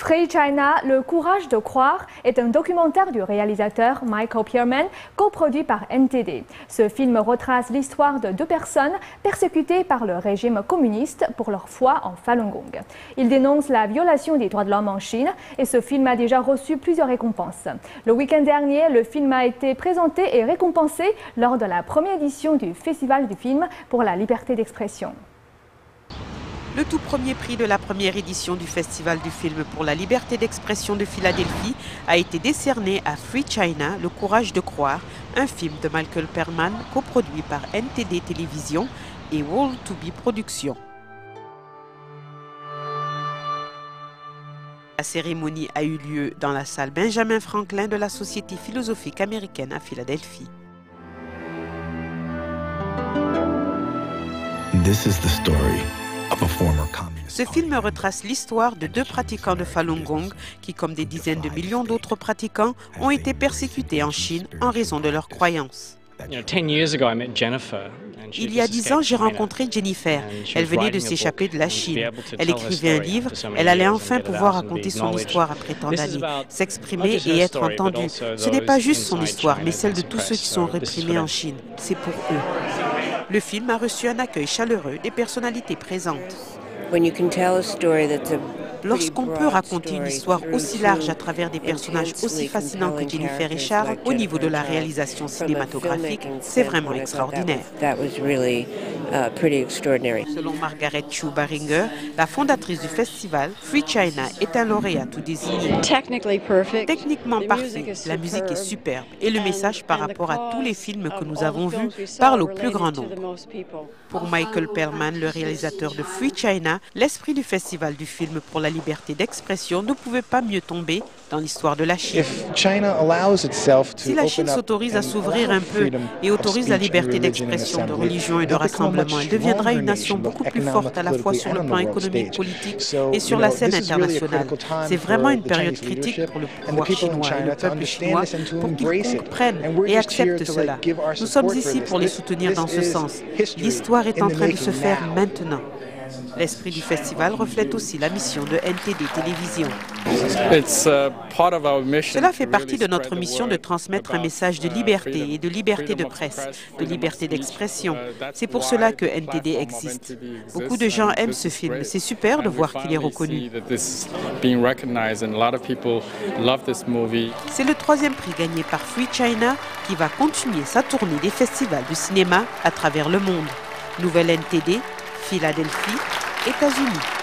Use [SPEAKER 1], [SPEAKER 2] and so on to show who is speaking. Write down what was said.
[SPEAKER 1] Free China, le courage de croire est un documentaire du réalisateur Michael Pearman, coproduit par NTD. Ce film retrace l'histoire de deux personnes persécutées par le régime communiste pour leur foi en Falun Gong. Il dénonce la violation des droits de l'homme en Chine et ce film a déjà reçu plusieurs récompenses. Le week-end dernier, le film a été présenté et récompensé lors de la première édition du Festival du film pour la liberté d'expression.
[SPEAKER 2] Le tout premier prix de la première édition du Festival du film pour la liberté d'expression de Philadelphie a été décerné à Free China, le courage de croire, un film de Michael Pearman coproduit par NTD Télévision et World to Be Productions. La cérémonie a eu lieu dans la salle Benjamin Franklin de la Société philosophique américaine à Philadelphie.
[SPEAKER 3] This is the story.
[SPEAKER 2] Ce film retrace l'histoire de deux pratiquants de Falun Gong qui, comme des dizaines de millions d'autres pratiquants, ont été persécutés en Chine en raison de leurs croyances. Il y a 10 ans, j'ai rencontré Jennifer. Elle venait de s'échapper de la Chine. Elle écrivait un livre. Elle allait enfin pouvoir raconter son histoire après tant d'années, s'exprimer et être entendue. Ce n'est pas juste son histoire, mais celle de tous ceux qui sont réprimés en Chine. C'est pour eux. Le film a reçu un accueil chaleureux des personnalités présentes. Lorsqu'on peut raconter une histoire aussi large à travers des personnages aussi fascinants que Jennifer et Charles, au niveau de la réalisation cinématographique, c'est vraiment extraordinaire. Selon Margaret Chu Baringer, la fondatrice du festival, Free China est un lauréat tout désigné. Techniquement parfait, la musique est superbe et le message par rapport à tous les films que nous avons vus parle au plus grand nombre. Pour Michael Pearman, le réalisateur de Free China, l'esprit du festival du film pour la liberté d'expression ne pouvait pas mieux tomber dans l'histoire de la Chine. Si la Chine s'autorise à s'ouvrir un peu et autorise la liberté d'expression, de religion et de rassemblement, elle deviendra une nation beaucoup plus forte à la fois sur le plan économique, politique et sur la scène internationale. C'est vraiment une période critique pour le pouvoir chinois et le peuple chinois pour qu'ils comprennent et acceptent cela. Nous sommes ici pour les soutenir dans ce sens. L'histoire est en train de se faire maintenant. L'esprit du festival reflète aussi la mission de NTD Télévision. Cela fait partie de notre mission de transmettre un message de liberté et de liberté de presse, de liberté d'expression. C'est pour cela que NTD existe. Beaucoup de gens aiment ce film. C'est super de voir qu'il est reconnu. C'est le troisième prix gagné par Free China qui va continuer sa tournée des festivals de cinéma à travers le monde. Nouvelle NTD, Philadelphie, États-Unis.